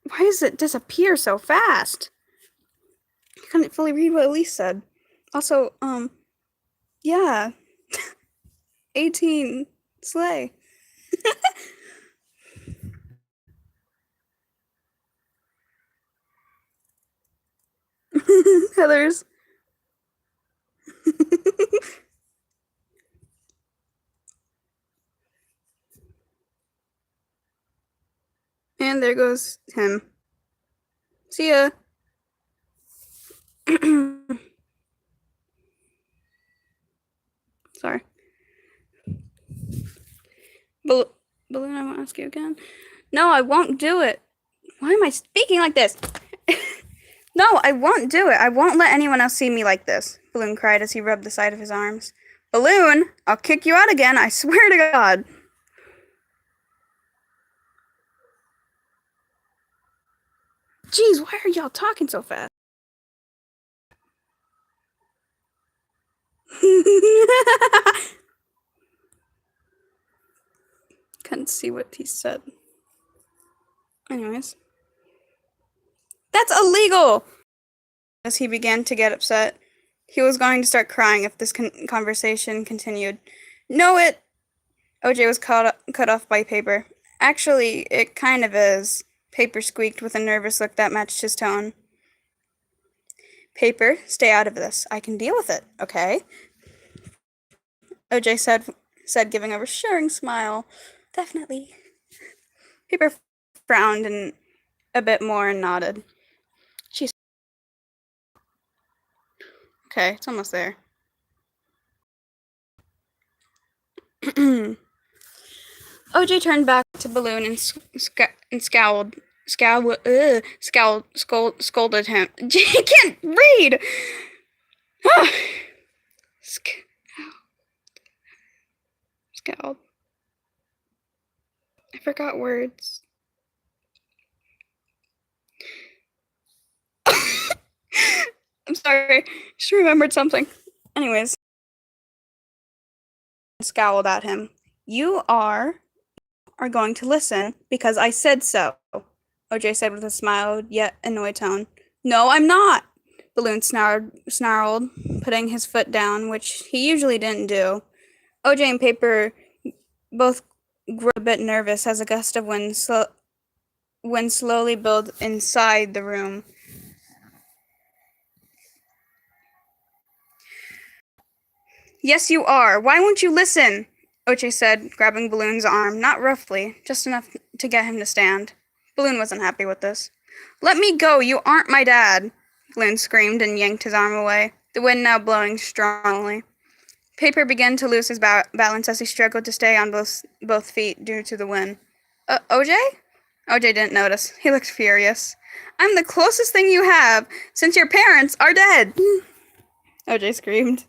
Why does it disappear so fast? I couldn't fully read what Elise said. Also, yeah. 18. Slay. Heathers. And there goes him. See ya. Sorry. Balloon, I won't ask you again. No, I won't do it. Why am I speaking like this? No, I won't do it. I won't let anyone else see me like this, Balloon cried as he rubbed the side of his arms. Balloon, I'll kick you out again, I swear to God. Jeez, why are y'all talking so fast? Couldn't see what he said. Anyways. That's illegal! As he began to get upset, he was going to start crying if this conversation continued. No, it... OJ was cut off by Paper. Actually, it kind of is, Paper squeaked with a nervous look that matched his tone. Paper, stay out of this. I can deal with it, okay? OJ said, giving a reassuring smile. Definitely. Paper frowned and a bit more and nodded. She's okay, it's almost there. OJ turned back to Balloon and scolded him. He can't read! Scowled. I forgot words. I'm sorry. Just remembered something. Anyways. Scowled at him. You are going to listen because I said so, OJ said with a smile yet annoyed tone. No, I'm not, Balloon snarled, putting his foot down, which he usually didn't do. OJ and Paper both grew a bit nervous as a gust of wind slowly built inside the room. Yes, you are. Why won't you listen? OJ said, grabbing Balloon's arm, not roughly, just enough to get him to stand. Balloon wasn't happy with this. Let me go, you aren't my dad, Balloon screamed and yanked his arm away, the wind now blowing strongly. Paper began to lose his balance as he struggled to stay on both feet due to the wind. OJ? OJ didn't notice. He looked furious. I'm the closest thing you have, since your parents are dead, OJ screamed.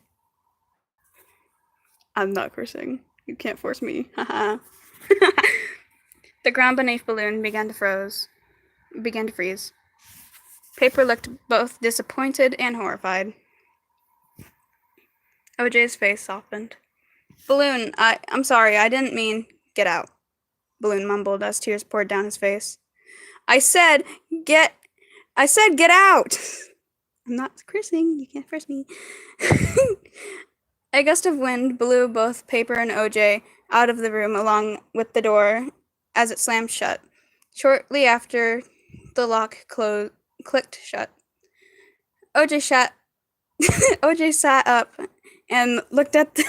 I'm not cursing. You can't force me. Haha. The ground beneath Balloon began to freeze. Paper looked both disappointed and horrified. OJ's face softened. Balloon, I'm sorry, I didn't mean get out, Balloon mumbled as tears poured down his face. I said get out! I'm not cursing, you can't force me. A gust of wind blew both Paper and OJ out of the room along with the door as it slammed shut. Shortly after, the lock clicked shut. OJ sat up and looked at the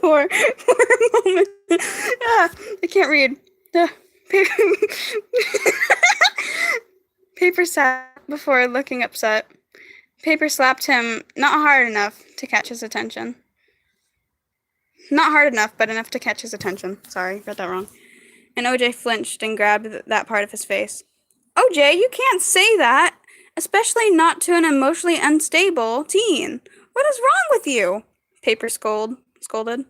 door for a moment. I can't read. Paper, Paper sat before looking upset. Paper slapped him, not hard enough to catch his attention. Not hard enough, but enough to catch his attention. Sorry, read that wrong. And OJ flinched and grabbed that part of his face. OJ, you can't say that, especially not to an emotionally unstable teen. What is wrong with you? Paper scolded.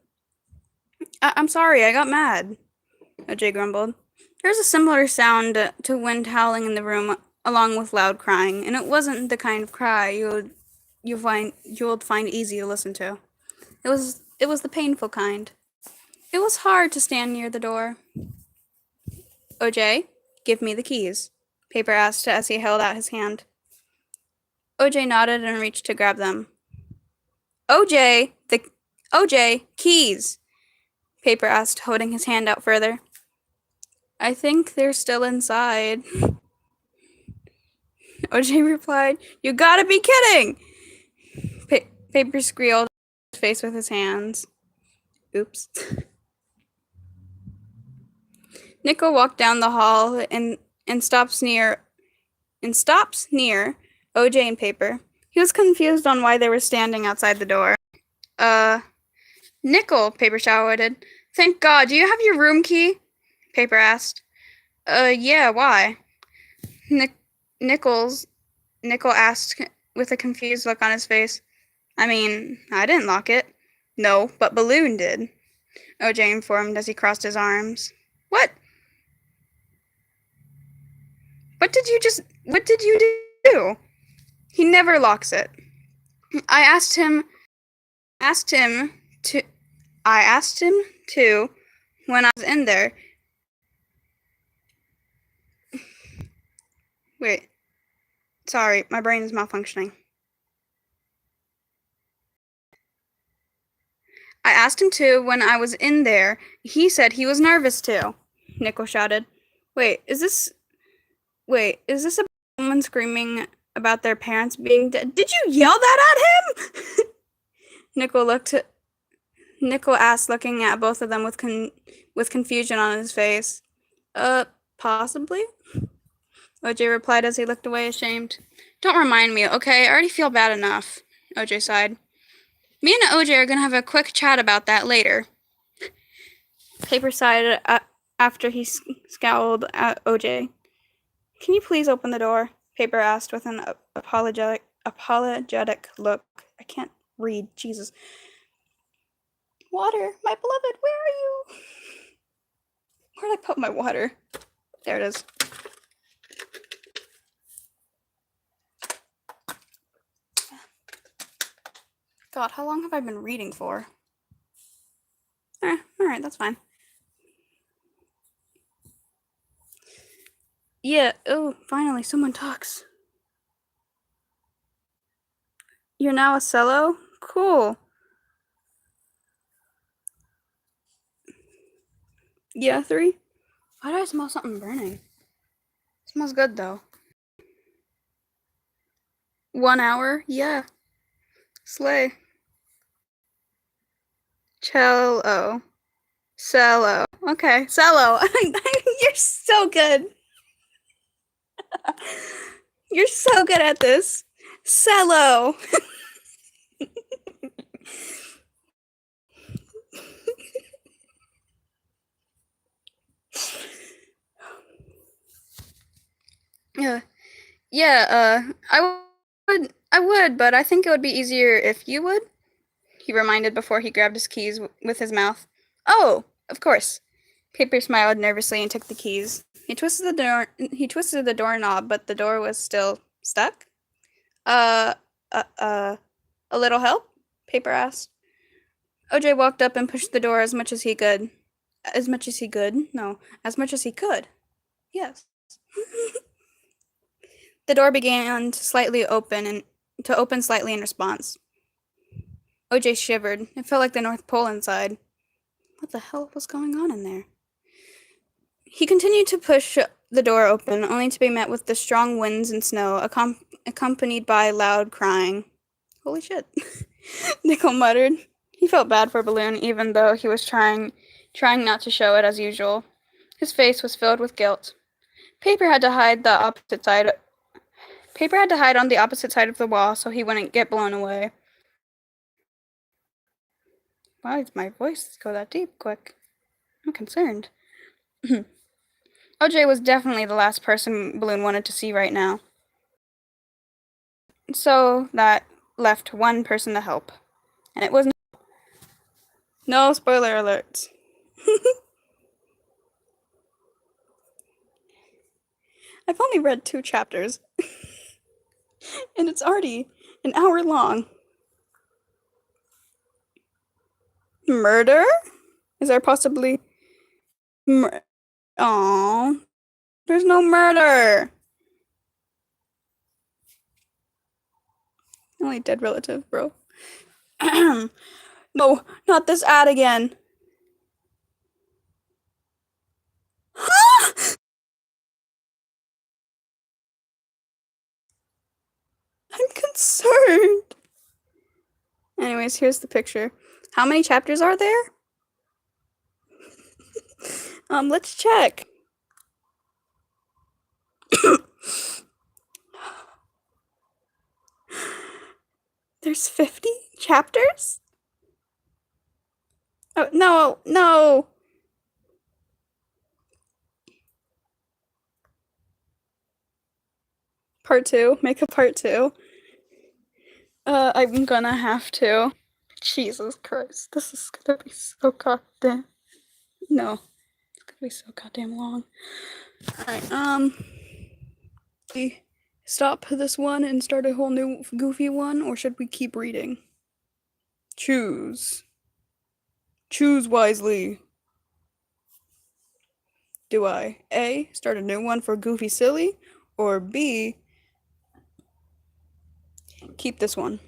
I'm sorry, I got mad, OJ grumbled. There was a similar sound to wind howling in the room, along with loud crying, and it wasn't the kind of cry you would find easy to listen to. It was the painful kind. It was hard to stand near the door. OJ, give me the keys, Paper asked as he held out his hand. OJ nodded and reached to grab them. OJ, keys, Paper asked, holding his hand out further. I think they're still inside, OJ replied. You gotta be kidding! Paper squealed his face with his hands. Oops. Nickel walked down the hall and stops near OJ and Paper. He was confused on why they were standing outside the door. Nickel, Paper shouted. Thank God, do you have your room key? Paper asked. Yeah, why? Nickel asked with a confused look on his face. I mean, I didn't lock it. No, but Balloon did, OJ informed as he crossed his arms. What? What did you do? He never locks it. I asked him to when I was in there. Wait. Sorry, my brain is malfunctioning. I asked him to when I was in there. He said he was nervous too, Nickel shouted. Wait, is this a woman screaming about their parents being dead? Did you yell that at him? Nickel asked, looking at both of them with confusion on his face. Possibly, OJ replied as he looked away ashamed. Don't remind me, okay? I already feel bad enough, OJ sighed. Me and OJ are gonna have a quick chat about that later. Paper sighed after he scowled at OJ. Can you please open the door? Paper asked with an apologetic look. I can't read, Jesus. Water, my beloved, where are you? Where'd I put my water? There it is. God, how long have I been reading for? Alright, that's fine. Yeah, oh, finally, someone talks. You're now a cello? Cool. Yeah, 3? Why do I smell something burning? It smells good, though. 1 hour? Yeah. Slay. Cello. Okay, cello. You're so good. You're so good at this. Cello. I would, but I think it would be easier if you would, he reminded before he grabbed his keys with his mouth. Oh, of course. Paper smiled nervously and took the keys. He twisted the doorknob, but the door was still stuck. A little help? Paper asked. OJ walked up and pushed the door as much as he could. As much as he could? No, as much as he could. Yes. The door began to open slightly in response. OJ shivered. It felt like the North Pole inside. What the hell was going on in there? He continued to push the door open, only to be met with the strong winds and snow, accompanied by loud crying. Holy shit. Nickel muttered. He felt bad for Balloon, even though he was trying not to show it as usual. His face was filled with guilt. Paper had to hide on the opposite side of the wall so he wouldn't get blown away. Why did my voice go that deep quick? I'm concerned. OJ was definitely the last person Balloon wanted to see right now. So that left one person to help. And it was no spoiler alerts. I've only read 2 chapters. And it's already an hour long. Murder? Is there possibly Aww. There's no murder. Only dead relative, bro. No, not this ad again. I'm concerned. Anyways, here's the picture. How many chapters are there? Let's check. There's 50 chapters? Oh, no, no. Part 2. Make a part 2. I'm gonna have to. Jesus Christ. This is gonna be so goddamn. No. It's gonna be so goddamn long. Alright, we stop this one and start a whole new goofy one, or should we keep reading? Choose. Choose wisely. Do I A, start a new one for Goofy Silly, or B, keep this one?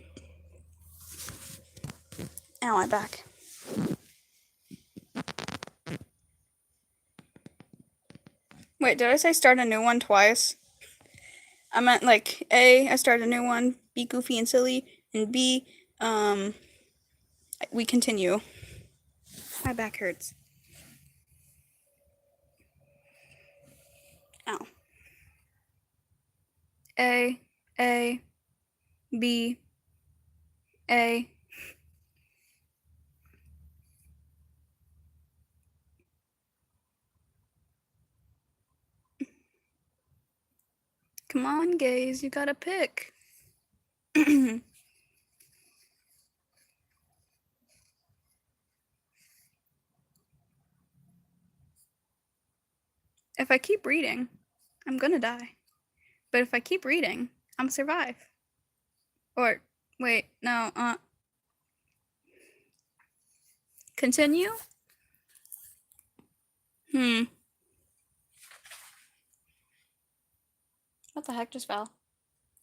Ow, my back. Wait, did I say start a new one twice? I meant like A, I start a new one, B, Goofy and Silly, and B, we continue. My back hurts. Ow. A, B, A. Come on, gays, you gotta pick. If I keep reading, I'm gonna die. But if I keep reading, I'm gonna survive. Or, wait, no, continue? What the heck just fell?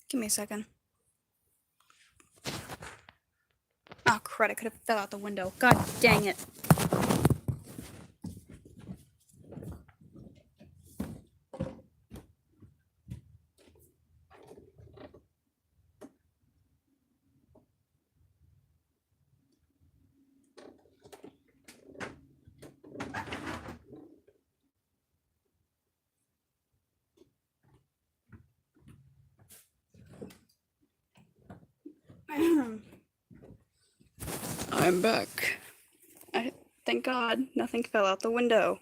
Give me a second. Oh, crud, I could have fell out the window. God dang it. I'm back. Thank God nothing fell out the window.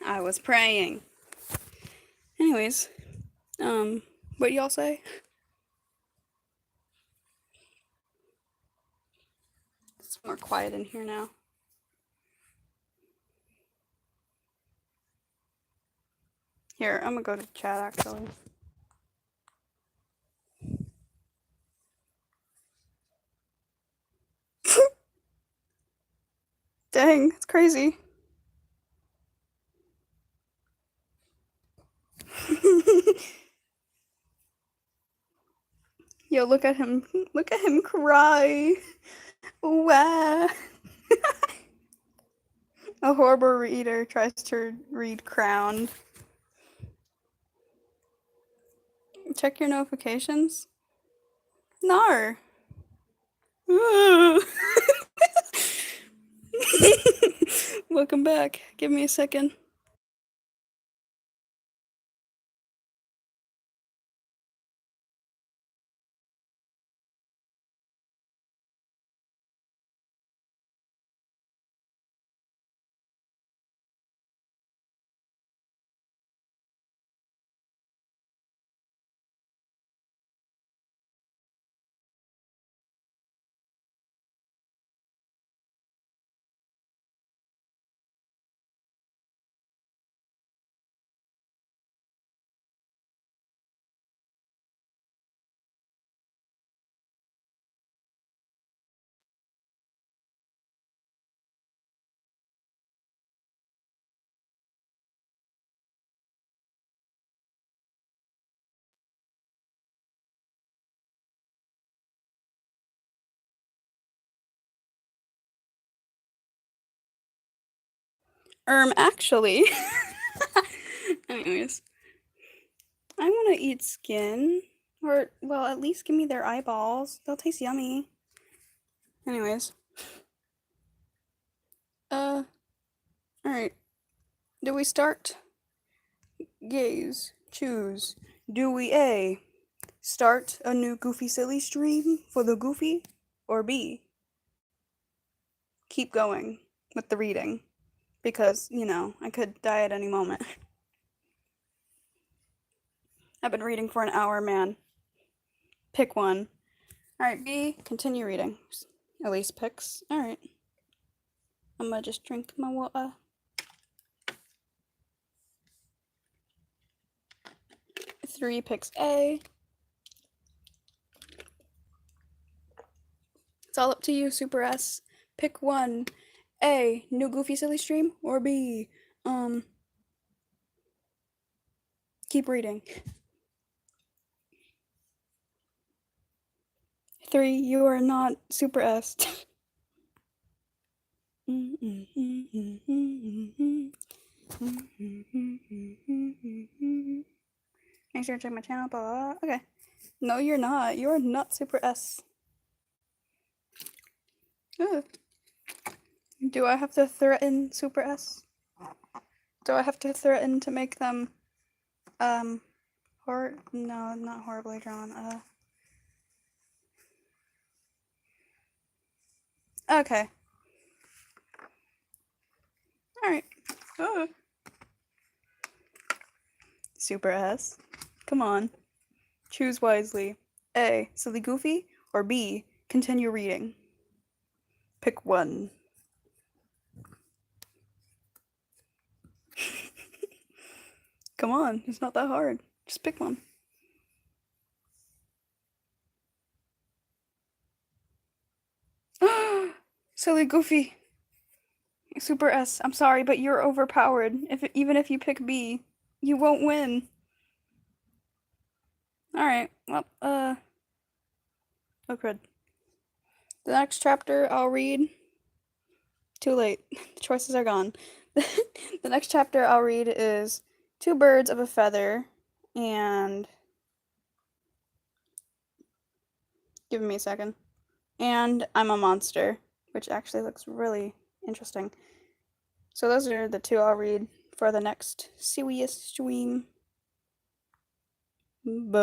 I was praying. Anyways, what do y'all say? It's more quiet in here now. Here, I'm gonna go to chat actually. Dang, it's crazy. Yo, look at him. Look at him cry. Wow. A horrible reader tries to read Crowned. Check your notifications. No. Welcome back. Give me a second. Actually. Anyways, I want to eat skin. Or, well, at least give me their eyeballs. They'll taste yummy. Anyways. Alright. Do we start? Gaze. Choose. Do we A. Start a new Goofy Silly stream for the Goofy? Or B. Keep going with the reading? Because, you know, I could die at any moment. I've been reading for an hour, man. Pick one. Alright, B, continue reading. Elise picks. Alright. I'm gonna just drink my water. 3 picks A. It's all up to you, Super S. Pick one. A, new Goofy Silly stream, or B, keep reading. 3, you are not Super S. Make sure to check my channel, blah. Okay. No, you're not. You're not Super S. Ugh. Do I have to threaten Super S? Do I have to threaten to make them, no, not horribly drawn, okay. Alright. Super S. Come on. Choose wisely. A, silly Goofy, or B, continue reading. Pick one. Come on, it's not that hard. Just pick one. Silly Goofy. Super S, I'm sorry, but you're overpowered. Even if you pick B, you won't win. Alright, well, oh crud. The next chapter I'll read. Too late. The choices are gone. The next chapter I'll read is Two Birds of a Feather, and give me a second. And I'm a Monster, which actually looks really interesting. So those are the two I'll read for the next serious stream. Bye.